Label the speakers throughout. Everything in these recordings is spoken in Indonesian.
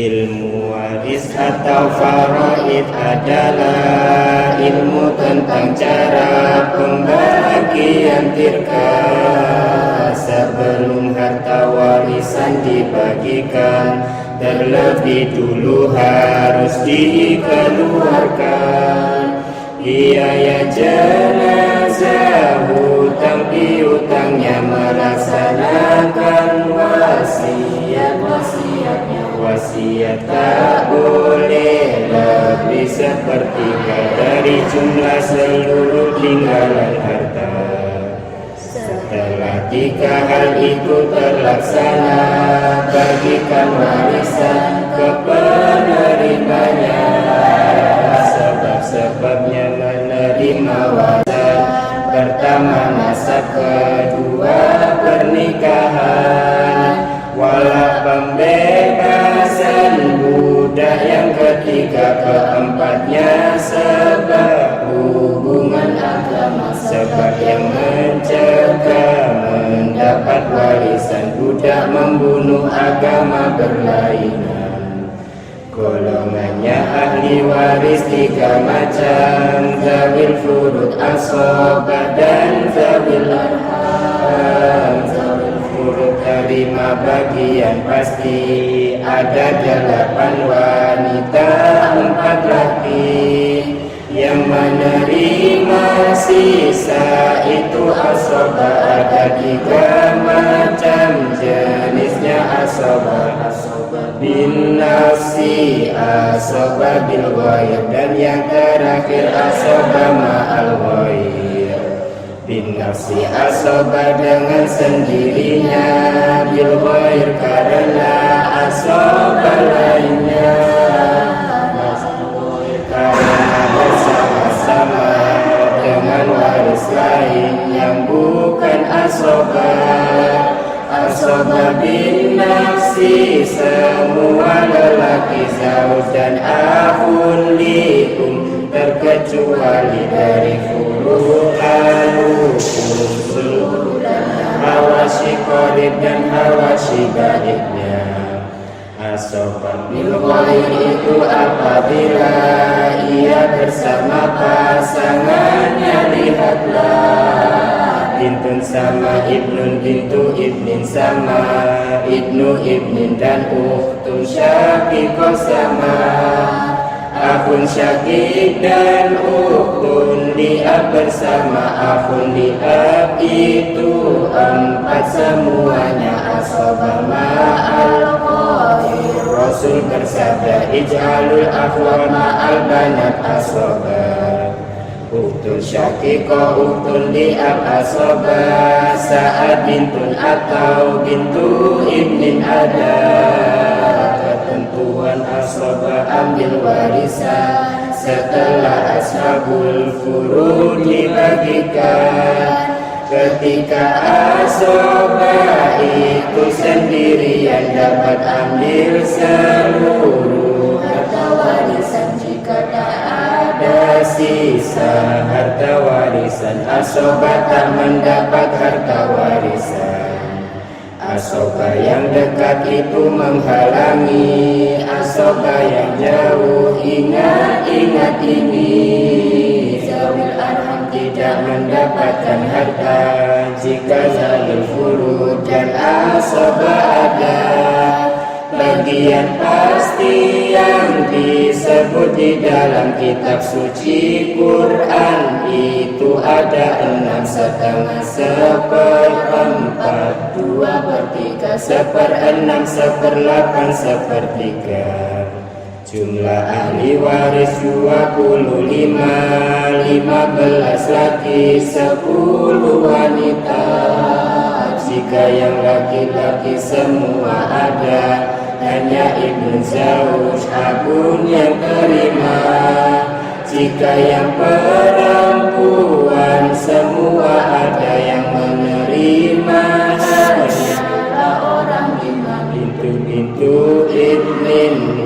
Speaker 1: Ilmu waris atau faraid adalah ilmu tentang cara pembagian tirka sebelum harta warisan dibagikan. Terlebih dulu harus dikeluarkan biaya jenazah, hutang piutangnya, melaksanakan wasiatnya. Wasiat tak boleh lebih sepertiga dari jumlah seluruh tinggalan harta. Setelah 3 hal itu terlaksana, bagikan warisan ke penerimanya. Sebab-sebabnya menerima warisan: pertama, nasab; kedua, pernikahan; wala pembebasan budak; yang ketiga, keempatnya, sebab hubungan agama. Sebab yang mencegah mendapat warisan budak membunuh agama berlainan. Golongannya ahli waris 3 macam: zawil furud, asobah, dan zawil arham. Zawil furud terima bagian pasti, ada 8 wanita 4 laki. Yang menerima sisa itu asobah, ada 3 macam jenisnya: asobah bin nafsi, asobah bil ghair, dan yang terakhir asobah ma'al ghair. Bin nafsi asobah dengan sendirinya, bil ghair karena asobah lainnya, karena bersama-sama dengan waris lain yang bukan asobah. Asobah bin nafsi semua lelaki, zauj dan akhun likum, terkecuali dari furu al-usul, hawashi qarib dan hawashi baiknya. Asobah bil ghair itu apabila ia bersama pasangannya. Lihatlah, bintun sama ibnun, bintu ibnin sama ibnu ibnin, dan ukhtun syaqiqah sama akhun syaqiq dan ukhtun liab bersama akhun liab. Itu 4 semuanya asobah ma'al ghair. Rasul bersabda, ij'alul akhwa ma'al banat asobah. Ukhtun syaqiqah, ukhtun liab asobah. Saat bintun atau bintu ibnin ada ketentuan asobah ambil warisan setelah ashabul furud dibagikan. Ketika asobah itu sendirian dapat ambil seluruh harta warisan. Jika tak ada sisa harta warisan, asobah tak mendapat harta warisan. Asobah yang dekat itu menghalangi asobah yang jauh. Ingat ini, zawil arham tidak mendapatkan harta jika zawil furud dan asobah ada. Bagian pasti yang disebut di dalam kitab suci Quran itu ada 6 setengah, 1/4, 2/3, 1/6, 1/8, 1/3. Jumlah ahli waris 25, 15 laki, 10 wanita. Jika yang laki-laki semua ada, hanya ibn zauj, agun yang terima. Jika yang perempuan semua ada, yang menerima hanyalah orang 5 bintu ibnin.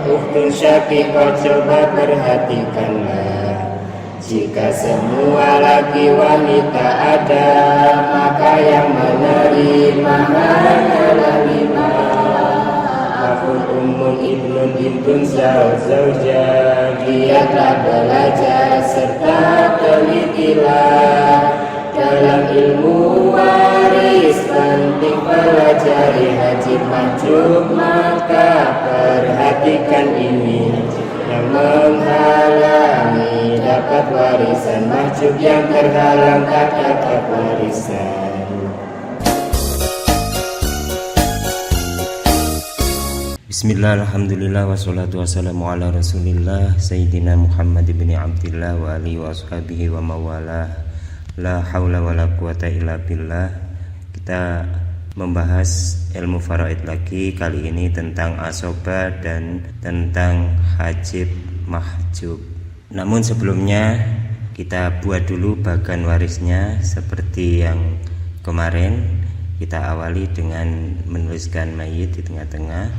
Speaker 1: Ukhtun syaqiqah, coba perhatikanlah. Jika semua laki wanita ada, maka yang menerima hanyalah 5. akhun ummun ibnun bintun zaujah. Giatlah belajar serta telitilah dalam ilmu waris, penting pelajari hajib mahjub, maka perhatikan ini yang menghalangi dapat warisan, mahjub yang terhalang tak dapat warisan.
Speaker 2: Bismillah, alhamdulillah, wassalatu wassalamu ala rasulillah Sayyidina Muhammad ibn Abdillah wa alihi wa ashabihi wa mawalah. La haula wa la quwata illa billah. Kita membahas ilmu faraid lagi, kali ini tentang asoba dan tentang hajib mahjub. Namun sebelumnya kita buat dulu bagan warisnya seperti yang kemarin. Kita awali dengan menuliskan mayit di tengah-tengah,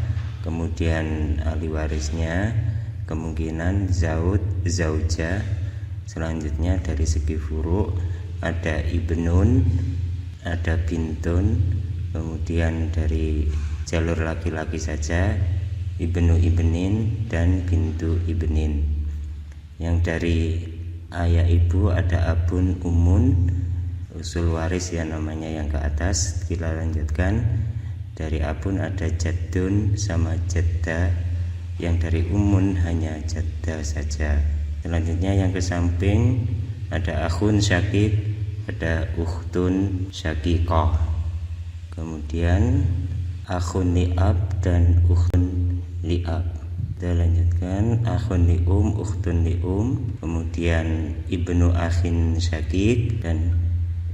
Speaker 2: kemudian ahli warisnya, kemungkinan zaud, zaujah. Selanjutnya dari segi furu' ada ibnun, ada bintun, kemudian dari jalur laki-laki saja ibnu ibnin dan bintu ibnin. Yang dari ayah ibu ada abun, umun, usul waris ya namanya yang ke atas. Kita lanjutkan, dari abun ada jaddun sama jadda, yang dari umun hanya jadda saja. Selanjutnya yang ke samping ada akhun syakik, ada ukhtun syakikoh, kemudian akhun li'ab dan ukhtun li'ab. Kita lanjutkan akhun li'um, ukhtun li'um, kemudian ibnu akhin syakik dan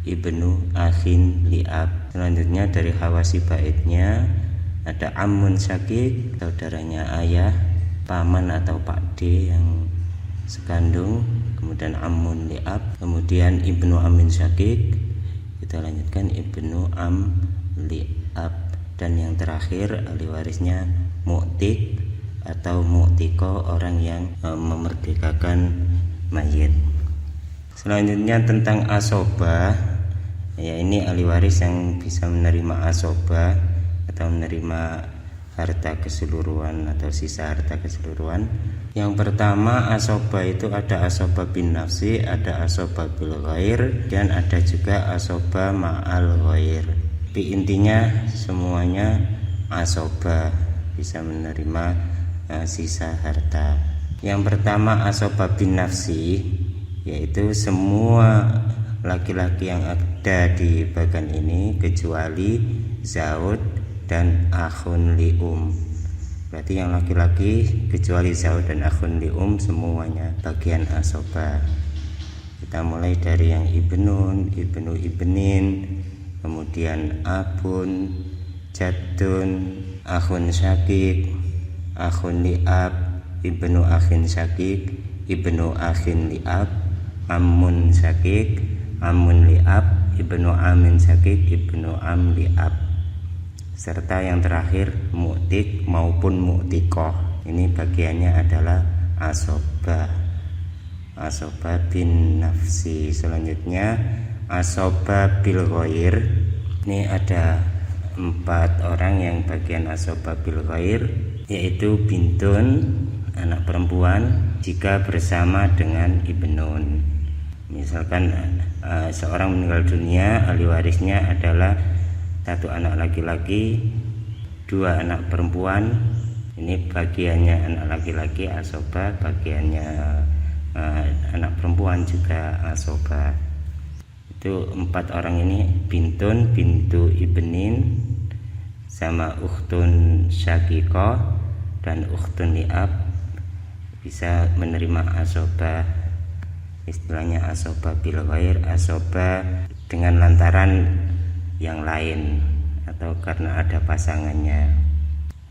Speaker 2: ibnu akhin li'ab. Selanjutnya dari hawasi baitnya ada amun syakik, saudaranya ayah, paman atau pakde yang sekandung, kemudian amun li'ab, kemudian ibnu amin syakik. Kita lanjutkan ibnu am li'ab, dan yang terakhir ahli warisnya mu'tik atau mu'tiko, orang yang memerdekakan mayit. Selanjutnya tentang asoba, ya ini ahli waris yang bisa menerima asoba atau menerima harta keseluruhan atau sisa harta keseluruhan. Yang pertama asoba itu ada asoba bin nafsi, ada asoba bil ghair, dan ada juga asoba ma'al ghair. Tapi intinya semuanya asoba bisa menerima sisa harta. Yang pertama asoba bin nafsi, yaitu semua laki-laki yang ada di bagan ini kecuali zaud dan akhun li'um. Berarti yang laki-laki kecuali zaud dan akhun li'um semuanya bagian asoba. Kita mulai dari yang ibnun, ibnu ibnin, kemudian abun, jaddun, akhun syakik, akhun li'ab, ibnu akhin syakik, ibnu akhin li'ab, amun syakik, amun li'ab, ibnu amin syakik, ibnu am li'ab, serta yang terakhir mu'tik maupun mu'tikoh. Ini bagiannya adalah asoba, asoba bin nafsi. Selanjutnya asoba bil ghair. Ini ada 4 orang yang bagian asoba bil ghair, yaitu bintun, anak perempuan, jika bersama dengan ibnun. Misalkan seorang meninggal dunia, ahli warisnya adalah 1 anak laki-laki, 2 anak perempuan. Ini bagiannya anak laki-laki asoba, bagiannya anak perempuan juga asoba. Itu 4 orang ini, bintun, bintu ibnin, sama ukhtun syakikoh dan ukhtun li'ab, bisa menerima asoba. Istilahnya asoba bil ghair, asoba dengan lantaran yang lain atau karena ada pasangannya.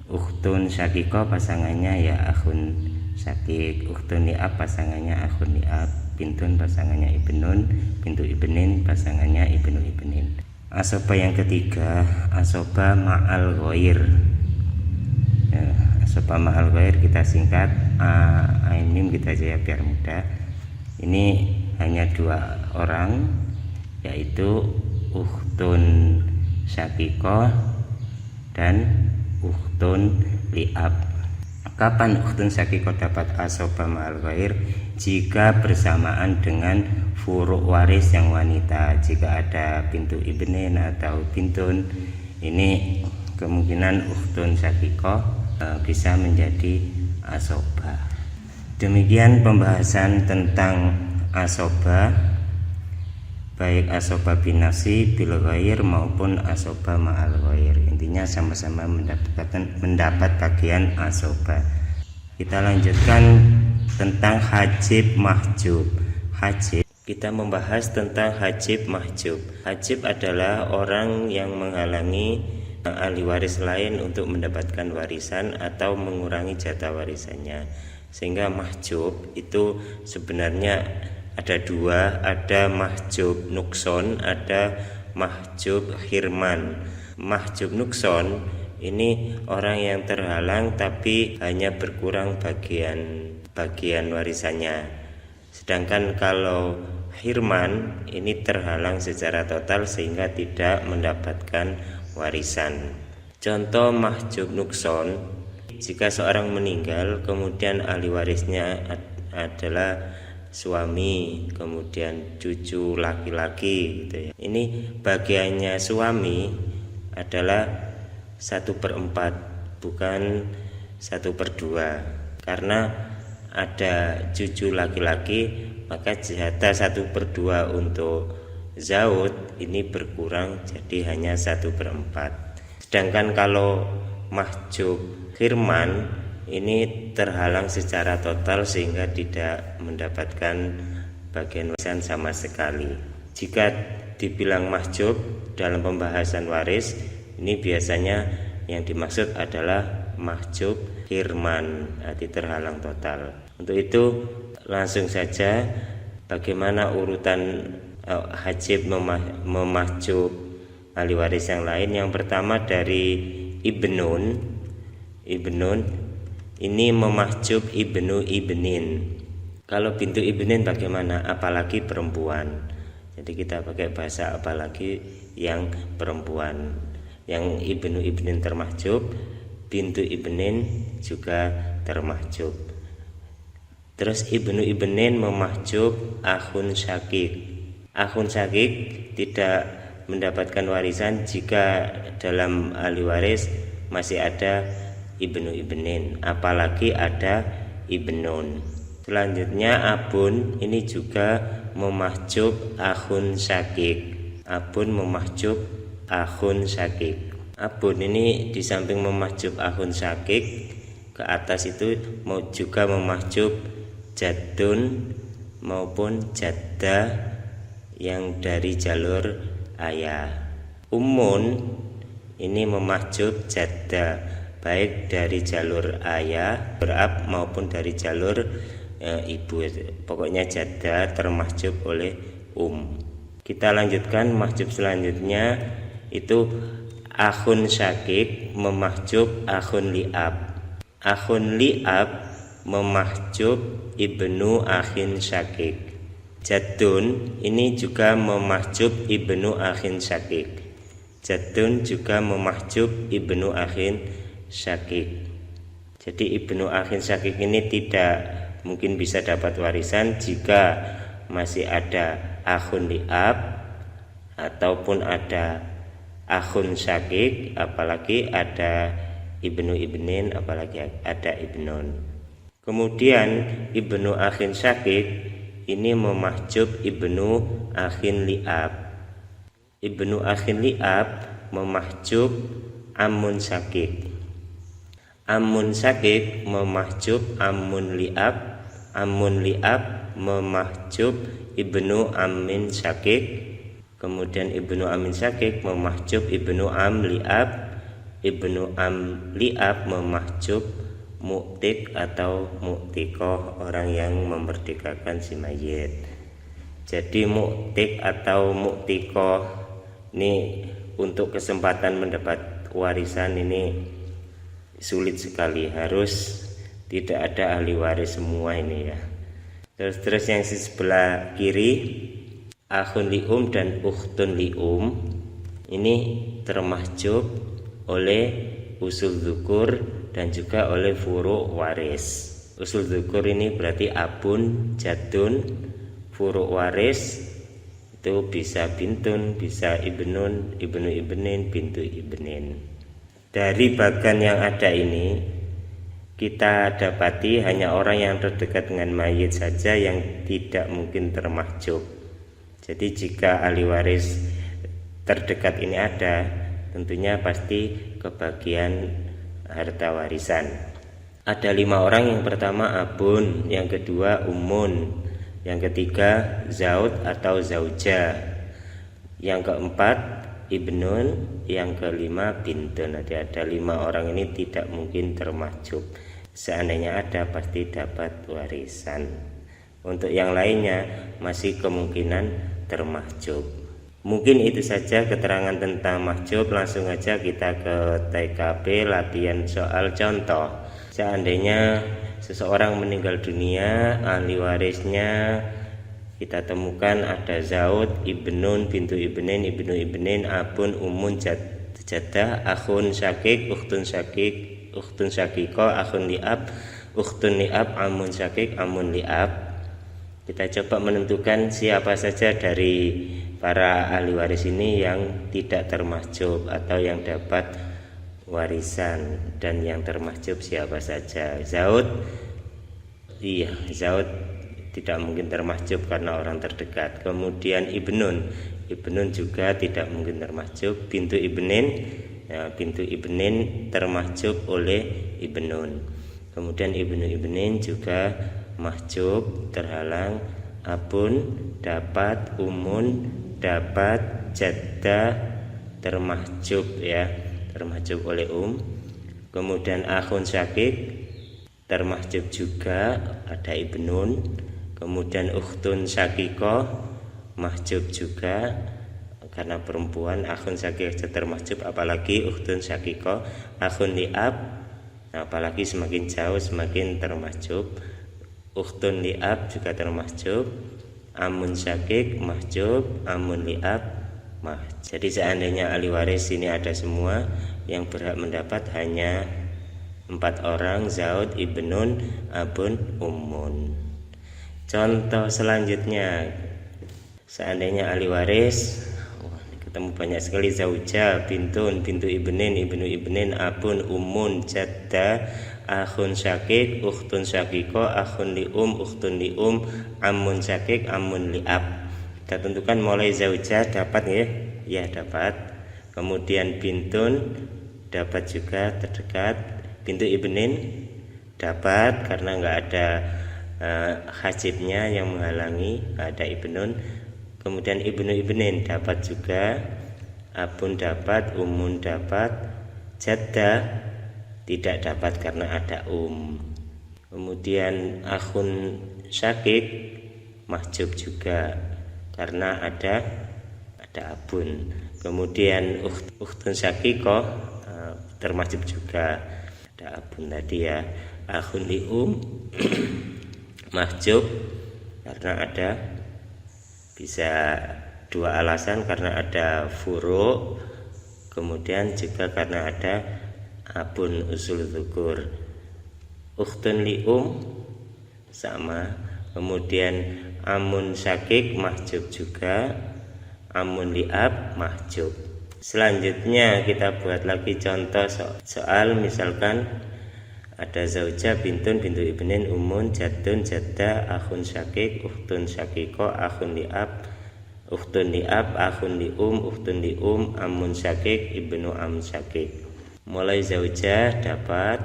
Speaker 2: Ukhtun syakikoh pasangannya ya akhun syakik, ukhtun li'ab pasangannya akhun li'ab, bintun pasangannya ibnun, bintu ibnin pasangannya ibnu ibnin. Asoba yang ketiga asoba ma'al ghair. Ya, asoba ma'al ghair kita singkat ain mim kita aja ya biar mudah. Ini hanya 2 orang, yaitu ukhtun syakikoh dan ukhtun li'ab. Kapan ukhtun syakikoh dapat asobah ma'al ghair? Jika bersamaan dengan furuk waris yang wanita. Jika ada bintu ibnin atau bintun, ini kemungkinan ukhtun syakikoh bisa menjadi asobah. Demikian pembahasan tentang asobah, baik asobah binafsi bil ghair maupun asobah ma'al ghair. Intinya sama-sama mendapat bagian asobah. Kita lanjutkan tentang hajib mahjub. Hajib, kita membahas tentang hajib mahjub. Hajib adalah orang yang menghalangi ahli waris lain untuk mendapatkan warisan atau mengurangi jatah warisannya. Sehingga mahjub itu sebenarnya ada dua, ada mahjub nukson, ada mahjub hirman. Mahjub nukson ini orang yang terhalang tapi hanya berkurang bagian warisannya. Sedangkan kalau hirman ini terhalang secara total sehingga tidak mendapatkan warisan. Contoh mahjub nukson, jika seorang meninggal kemudian ahli warisnya adalah suami, kemudian cucu laki-laki gitu ya. Ini bagiannya suami adalah 1/4, bukan 1/2. Karena ada cucu laki-laki, maka jatah 1/2 untuk zaud ini berkurang jadi hanya 1/4. Sedangkan kalau mahjub hirman ini terhalang secara total sehingga tidak mendapatkan bagian warisan sama sekali. Jika dibilang mahjub dalam pembahasan waris, ini biasanya yang dimaksud adalah mahjub hirman, arti terhalang total. Untuk itu langsung saja bagaimana urutan hajib memahjub ahli waris yang lain. Yang pertama dari ibnun ini memahjub ibnu ibnin. Kalau bintu ibnin bagaimana? Apalagi perempuan. Jadi kita pakai bahasa apalagi yang perempuan. Yang ibnu ibnin termahjub, bintu ibnin juga termahjub. Terus ibnu ibnin memahjub akhun syakik. Akhun syakik tidak mendapatkan warisan jika dalam ahli waris masih ada ibnu ibnin, apalagi ada ibnun. Selanjutnya abun ini juga memahjub akhun syakik. Abun memahjub akhun syakik. Abun ini di samping memahjub akhun syakik, ke atas itu juga memahjub jaddun maupun jaddah yang dari jalur ayah. Umun ini memahjub jaddah baik dari jalur ayah berab maupun dari jalur ibu. Pokoknya jaddah termahjub oleh Kita lanjutkan mahjub selanjutnya, itu akhun syakik memahjub akhun li'ab. Akhun li'ab memahjub ibnu akhin syakik. Jaddun ini juga memahjub ibnu akhin syakik. Jaddun juga memahjub ibnu akhin syakik. Jadi ibnu akhin syakik ini tidak mungkin bisa dapat warisan jika masih ada akhun li'ab ataupun ada akhun syakik, apalagi ada ibnu ibnin, apalagi ada ibnun. Kemudian ibnu akhin syakik ini memahjub ibnu akhin li'ab. Ibnu akhin li'ab memahjub amun syakik. Amun syakik memahjub amun li'ab. Amun li'ab memahjub ibnu amin syakik. Kemudian ibnu amin syakik memahjub ibnu am li'ab. Ibnu am li'ab memahjub mu'tik atau mu'tikoh, orang yang memerdekakan si mayit. Jadi mu'tik atau mu'tikoh ini untuk kesempatan mendapat warisan ini sulit sekali, harus tidak ada ahli waris semua ini ya. Terus yang di sebelah kiri akhun li'um dan ukhtun li'um ini termahjub oleh usul dzukur dan juga oleh furu' waris. Usul dzukur ini berarti abun, jadun, furu' waris itu bisa bintun, bisa ibnun, ibnu ibnin, bintu ibnin. Dari bagan yang ada ini kita dapati hanya orang yang terdekat dengan mayit saja yang tidak mungkin termahjub. Jadi jika ahli waris terdekat ini ada, tentunya pasti kebagian harta warisan. Ada 5 orang, yang pertama abun, yang kedua umun, yang ketiga zaud atau zauja, yang keempat ibnun, yang kelima bintun. Nanti ada 5 orang ini tidak mungkin termahjub. Seandainya ada pasti dapat warisan. Untuk yang lainnya masih kemungkinan termahjub. Mungkin itu saja keterangan tentang mahjub. Langsung aja kita ke TKP latihan soal contoh. Seandainya seseorang meninggal dunia, ahli warisnya kita temukan ada zaud, ibnun, bintu ibnin, ibnu ibnin, abun, umun, jaddah, akhun syakik, ukhtun syakik, ukhtun syakiko, akhun liab, ukhtun liab, amun syakik, amun liab. Kita coba menentukan siapa saja dari para ahli waris ini yang tidak termahjub atau yang dapat warisan, dan yang termahjub siapa saja. Zaud, iya, zaud tidak mungkin termahjub karena orang terdekat. Kemudian ibnun juga tidak mungkin termahjub. Bintu ibnin, ya, bintu ibnin termahjub oleh ibnun. Kemudian ibnu ibnin juga mahjub, terhalang. Abun dapat, umun dapat, jaddah termahjub, ya, termahjub oleh Kemudian akhun syakik termahjub juga, ada ibnun. Kemudian ukhtun syakiko mahjub juga karena perempuan. Akhun syakik termahjub, apalagi ukhtun syakiko. Akhun liab, apalagi semakin jauh semakin termahjub. Ukhtun liab juga termahjub. Amun syakik mahjub, amun liab mahjub. Jadi seandainya ahli waris ini ada semua, yang berhak mendapat hanya 4 orang, zaud, ibnun, abun, umun. Contoh selanjutnya, seandainya ahli waris ketemu banyak sekali, zauja, bintun, bintu ibnin, ibnu ibnin, abun, umun, jaddah, akhun syakik, ukhtun syakiko, akhun lium, ukhtun lium, amun syakik, amun liab. Kita tentukan mulai zauja dapat, ya, ya dapat. Kemudian bintun dapat juga terdekat. Bintu ibnin dapat karena nggak ada hajibnya yang menghalangi, ada ibnun. Kemudian ibnu ibnin dapat juga. Abun dapat, umun dapat, jaddah tidak dapat karena ada Kemudian akhun syakik mahjub juga karena ada abun. Kemudian ukhtun syakikoh termahjub juga, ada abun tadi, ya. Akhun lium mahjub karena ada, bisa 2 alasan, karena ada furu', kemudian juga karena ada abun usul dzukur. Ukhtun lium sama. Kemudian amun syakik mahjub juga, amun liab mahjub. Selanjutnya kita buat lagi contoh soal, misalkan ada zauja, bintun, bintu ibnin, umun, jadun, jaddah, akhun syakik, ukhtun syakiko, akhun liab, ukhtun liab, akhun lium, ukhtun lium, amun syakik, ibnu am syakik. Mulai zauja dapat,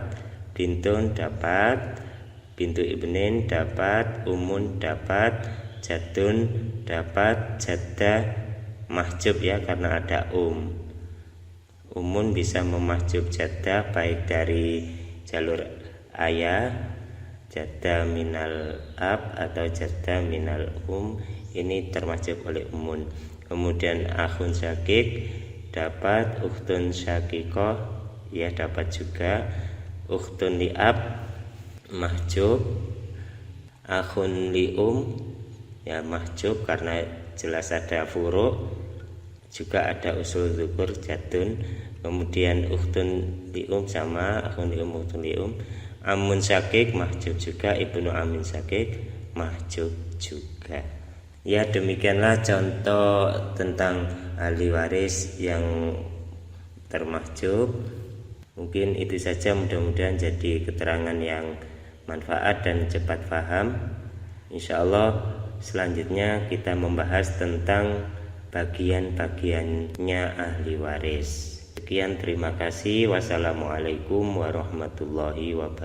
Speaker 2: bintun dapat, bintu ibnin dapat, umun dapat, jadun dapat, jaddah mahjub, ya, karena ada umun bisa memahjub jaddah baik dari jalur ayah, jaddah minal ab atau jaddah minal ini termahjub oleh umun. Kemudian akhun syakik dapat, ukhtun syakikoh, ya, dapat juga. Ukhtun liab mahjub, akhun lium, ya, mahjub karena jelas ada furu', juga ada usul dzukur, jadun. kemudian ukhtun lium sama akhun lium ukhtun lium, amun syakik mahjub juga, ibnu amin syakik mahjub juga. Ya, demikianlah contoh tentang ahli waris yang termahjub. Mungkin itu saja, mudah-mudahan jadi keterangan yang manfaat dan cepat paham. Insya Allah selanjutnya kita membahas tentang bagian-bagiannya ahli waris. Sekian, terima kasih. Wassalamualaikum warahmatullahi wabarakatuh.